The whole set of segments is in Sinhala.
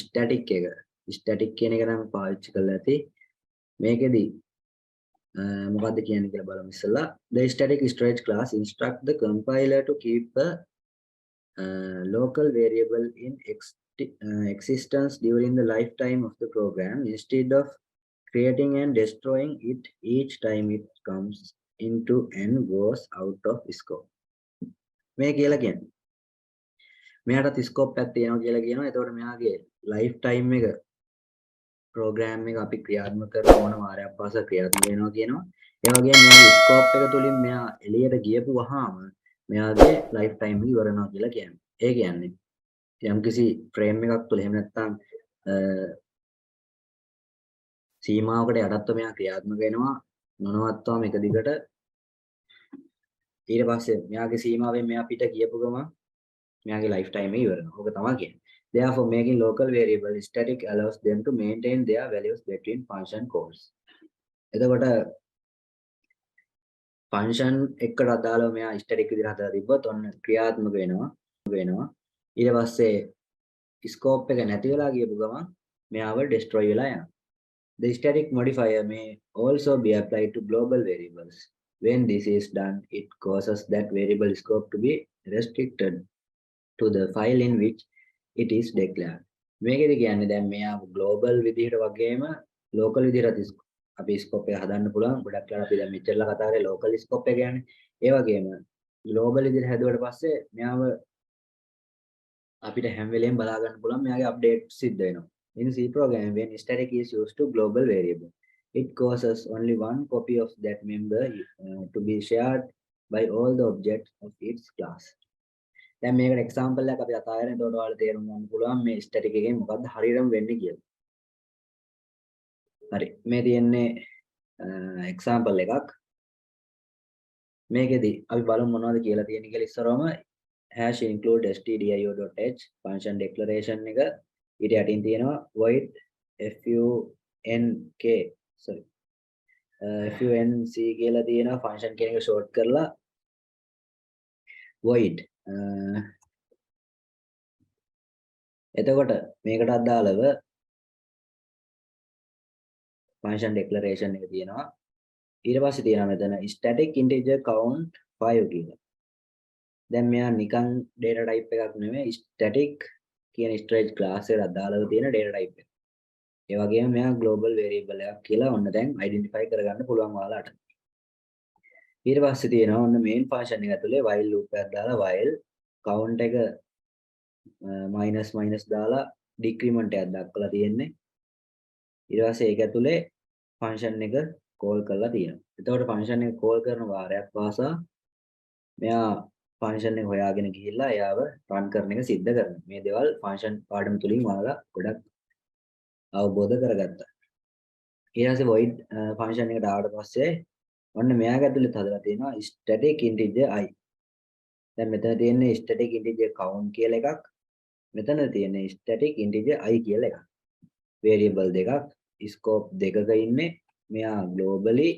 ස්ටැටික් එක. ස්ටැටික් කියන එක නම් පාවිච්චි කරලා ඇති. මේකෙදි මොකද්ද කියන්නේ කියලා බලමු ඉස්සෙල්ලා. The static storage class instruct the compiler to keep a local variable in existence during the lifetime of the program instead of creating and destroying it each time it comes into and goes out of scope. මේ කියලා කියන්නේ මෙයාට ස්කෝප් එකක් තියෙනවා කියලා කියනවා. එතකොට මෙයාගේ ලයිෆ් ටයිම් එක ප්‍රෝග්‍රෑම් එක අපි ක්‍රියාත්මක කරන ඕන වාරයක් පාසා ක්‍රියාත්මක වෙනවා කියනවා. ඒ වගේම මෙයාගේ ස්කෝප් එක තුලින් මෙයා එළියට ගියපු වහාම මෙයාගේ ලයිෆ් ටයිම් එක ඉවර වෙනවා කියලා කියන්නේ. ඒ කියන්නේ යම්කිසි ෆ්‍රේම් එකක් තුල එහෙම නැත්නම් සීමාවකට යටත්ව මෙයා ක්‍රියාත්මක වෙනවා මොනවත්වම එක දිගට. ඊට පස්සේ මෙයාගේ සීමාවෙන් මෙයා පිට ගියපු ගමන් මෙයාගේ ලයිෆ් ටයිම් එක ඉවර වෙනවා. ඕක තමයි කියන්නේ. Therefore, making local variable static allows them to maintain their values between function calls. එතකොට ෆන්ක්ෂන් එකට අදාළව මෙයා ස්ටැටික් විදිහට හදලා තිබ්බොත් ඔන්න ක්‍රියාත්මක වෙනවා. ඊට පස්සේ ස්කෝප් එක නැති වෙලා ගියපු ගමන් මෙයාව destroy වෙලා යනවා. The static modifier may also be applied to global variables. When this is done, it causes that variable scope to be restricted to the file in which it is declared. මේකෙදි කියන්නේ දැන් මෙයා global විදිහට වගේම local විදිහට අපි scope එක හදන්න පුළුවන්. ගොඩක් වෙලා අපි දැන් මෙච්චරලා කතා කරේ local scope එක ගැන. ඒ වගේම global විදිහට හැදුවට පස්සේ මෙයාව අපිට හැම වෙලෙම බලා ගන්න පුළුවන් මෙයාගේ update සිද්ධ වෙනවා. In C program, when static is used to global variable, it causes only one copy of that member to be shared by all the objects of its class. දැන් මේකට එක්සැම්පල් එකක් අපි අතාරින්න. එතකොට ඔයාලා තේරුම් ගන්න පුළුවන් මේ ස්ටැටික් එකෙන් මොකද්ද හරියටම වෙන්නේ කියලා. හරි. මේ තියෙන්නේ එක්සැම්පල් එකක්. මේකෙදි අපි බලමු මොනවද කියලා තියෙන්නේ කියලා ඉස්සරවම #include stdio.h function declaration එක ඊට යටින් තියෙනවා void func කියලා තියෙනවා function කියන එක short කරලා void එතකොට මේකට අදාළව function declaration එක තියෙනවා. ඊට පස්සේ තියෙනවා මෙතන static integer count 5 කියලා. දැන් මෙයා නිකන් data type එකක් නෙමෙයි static කියන storage class එකට අදාළව තියෙන data type එක. ඒ වගේම මෙයා global variable එකක් කියලා ඔන්න දැන් identify කරගන්න පුළුවන් ඔයාලට. ඊට පස්සේ තියෙනවා ඔන්න main function එක ඇතුලේ while loop එකක් දාලා while count එක minus දාලා decrement එකක් දක්වලා තියෙන්නේ. ඊට පස්සේ ඒක ඇතුලේ function එක call කරලා තියෙනවා. එතකොට function එක call කරන වාරයක් පාසා මෙයා function එක හොයාගෙන ගිහිල්ලා එයාව run කරන එක සිද්ධ කරනවා. මේ දේවල් function පාඩම තුලින් ඔයාලා ගොඩක් අවබෝධ කරගත්තා. ඊට පස්සේ void function එකට ආවට පස්සේ ඔන්න මෙයාගේ ඇතුළේ හදලා තියෙනවා static integer i. දැන් මෙතන තියෙන්නේ static integer count කියලා එකක්. මෙතන තියෙන්නේ static integer i කියලා එකක්. variable දෙකක් scope දෙකක ඉන්නේ. මෙයා globally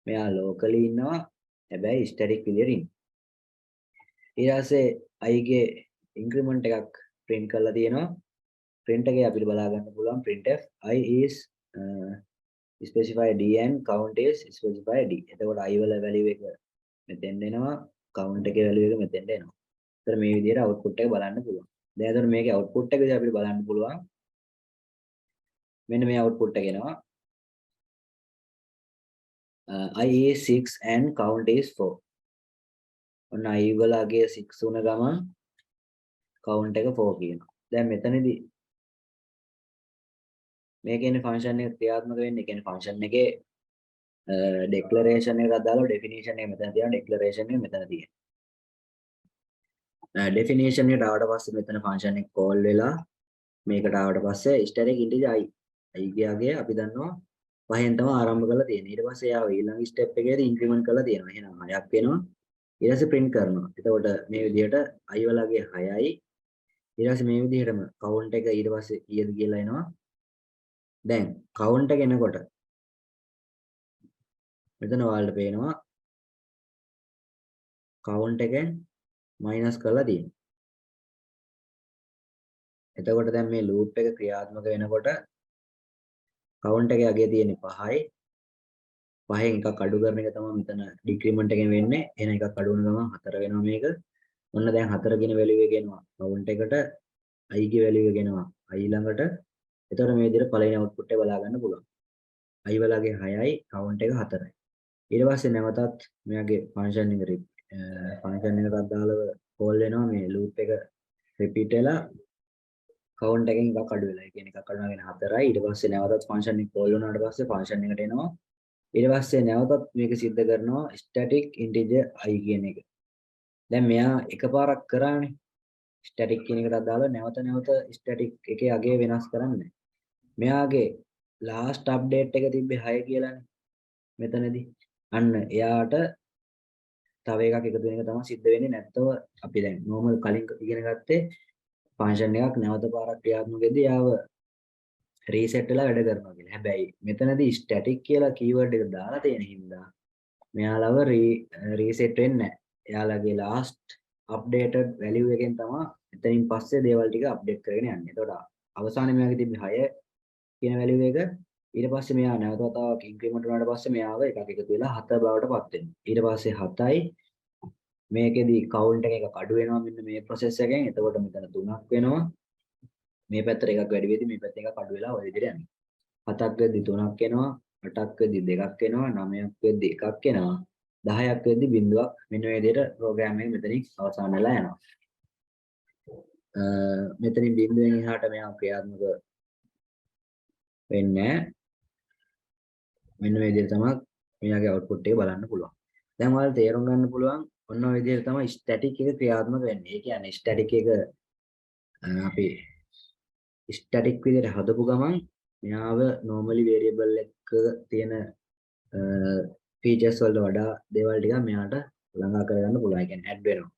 මෙයා locally ඉන්නවා. හැබැයි static විදියට ඉන්නේ. ඊට පස්සේ i ගේ increment එකක් print කරලා තියෙනවා. print එකේ අපිට බලා ගන්න පුළුවන් printf i is specify d and count is specify d. එතකොට i වල value එක මෙතෙන් එනවා, count එකේ value එක මෙතෙන්ට එනවා. ඒතර මේ විදිහට output එක බලන්න පුළුවන්. දැන් එතකොට මේකේ output එක විදිහට අපිට බලන්න පුළුවන්. මෙන්න මේ output එක එනවා. i is 6 and count is 4. ඔන්න i වලගේ 6 වුණ ගමන් count එක 4 කියනවා. දැන් මෙතනදී මේ කියන්නේ function එක ක්‍රියාත්මක වෙන්නේ. ඒ කියන්නේ function එකේ declaration එකට අදාළව definition එක මෙතන තියෙනවා. declaration එක මෙතන තියෙනවා. definition එකට ආවට පස්සේ මෙතන function එක call වෙලා මේකට ආවට පස්සේ static integer i ගියාගේ අපි දන්නවා පහෙන් තමයි ආරම්භ කරලා තියෙන්නේ. ඊට පස්සේ යාව ඊළඟ step එකේදී increment කරලා තියෙනවා. එහෙනම් 6ක් වෙනවා. ඊට පස්සේ print කරනවා. එතකොට මේ විදිහට i වලගේ 6යි. ඊට පස්සේ මේ විදිහටම count එක ඊට පස්සේ කීයද කියලා එනවා. දැන් count එක එනකොට මෙතන ඔයාලට පේනවා count එකෙන් minus කරලා තියෙනවා. එතකොට දැන් මේ loop එක ක්‍රියාත්මක වෙනකොට count එකේ අගය තියෙන්නේ 5යි. 5න් එකක් අඩු කරන එක තමයි මෙතන decrement එකෙන් වෙන්නේ. එහෙනම් එකක් අඩු වෙන ගමන් 4 වෙනවා මේක. ඔන්න දැන් 4 කියන value එක එනවා count එකට. i ගේ value එක එනවා i ළඟට. එතකොට මේ විදිහට පළවෙනි output එක බලා ගන්න පුළුවන්. i වලගේ 6යි count එක 4යි. ඊට පස්සේ නැවතත් මෙයාගේ function එකට අදාළව call වෙනවා මේ loop එක repeat වෙලා count එකෙන් එකක් අඩු වෙලා. ඒ කියන්නේ එකක් අඩු වෙනාගෙන 4යි. ඊට පස්සේ නැවතත් function එක call වුණාට පස්සේ function එකට එනවා. ඊට පස්සේ නැවතත් මේක සිද්ධ කරනවා static integer i කියන එක. දැන් මෙයා එකපාරක් කරානේ. static කියන එකට අදාළව නැවත static එකේ අගය වෙනස් කරන්නේ. මෙයාගේ last update එක තිබ්බේ 6 කියලානේ. මෙතනදී අන්න එයාට තව එකක් එකතු වෙන එක තමයි සිද්ධ වෙන්නේ. නැත්නම් අපි දැන් normal කලින් ඉගෙන ගත්තේ function එකක් නැවත පාරක් ක්‍රියාත්මක වෙද්දී යාව reset වෙලා වැඩ කරනවා කියලා. හැබැයි මෙතනදී static කියලා keyword එක දාලා තියෙන හින්දා මෙයාලව reset වෙන්නේ නැහැ. එයාලගේ last updated value එකෙන් තමයි එතනින් පස්සේ දේවල් ටික update කරගෙන යන්නේ. එතකොට අවසානයේ මෙයාගේ තිබ්බ 6 කියන value එක ඊට පස්සේ මෙයා නැවත වතාවක් increment වුණාට පස්සේ මෙයාව එකක් එකතු වෙලා 7 බවට පත් වෙනවා. ඊට පස්සේ 7යි මේකෙදි count එක එකක් අඩු වෙනවා මෙන්න මේ process එකෙන්. එතකොට මෙතන 3ක් වෙනවා. මේ පැත්තට එකක් වැඩි වෙද්දි මේ පැත්තට එකක් අඩු වෙලා ඔය විදිහට යනවා. 7ක් වෙද්දි 3ක් එනවා, 8ක් වෙද්දි 2ක් එනවා, 9ක් වෙද්දි 1ක් එනවා, 10ක් වෙද්දි බිඳුවක්. මෙන්න මේ විදිහට ප්‍රෝග්‍රෑම් එක මෙතනින් අවසන් වෙලා යනවා. මෙතනින් බිඳුවෙන් එහාට මෙයා ක්‍රියාත්මක වෙන්නේ නැහැ. මෙන්න මේ විදිහට තමයි මෙයාගේ output එක බලන්න පුළුවන්. දැන් ඔයාලට තේරුම් ගන්න පුළුවන් ඔන්න ඔය විදිහට තමයි static එක ක්‍රියාත්මක වෙන්නේ. ඒ කියන්නේ static එක අපි static විදිහට හදපු ගමන් මෙයාව normally variable එක තියෙන features වලට වඩා දේවල් ටික මෙයාට ළඟා කරගන්න පුළුවන්. ඒ කියන්නේ add වෙනවා.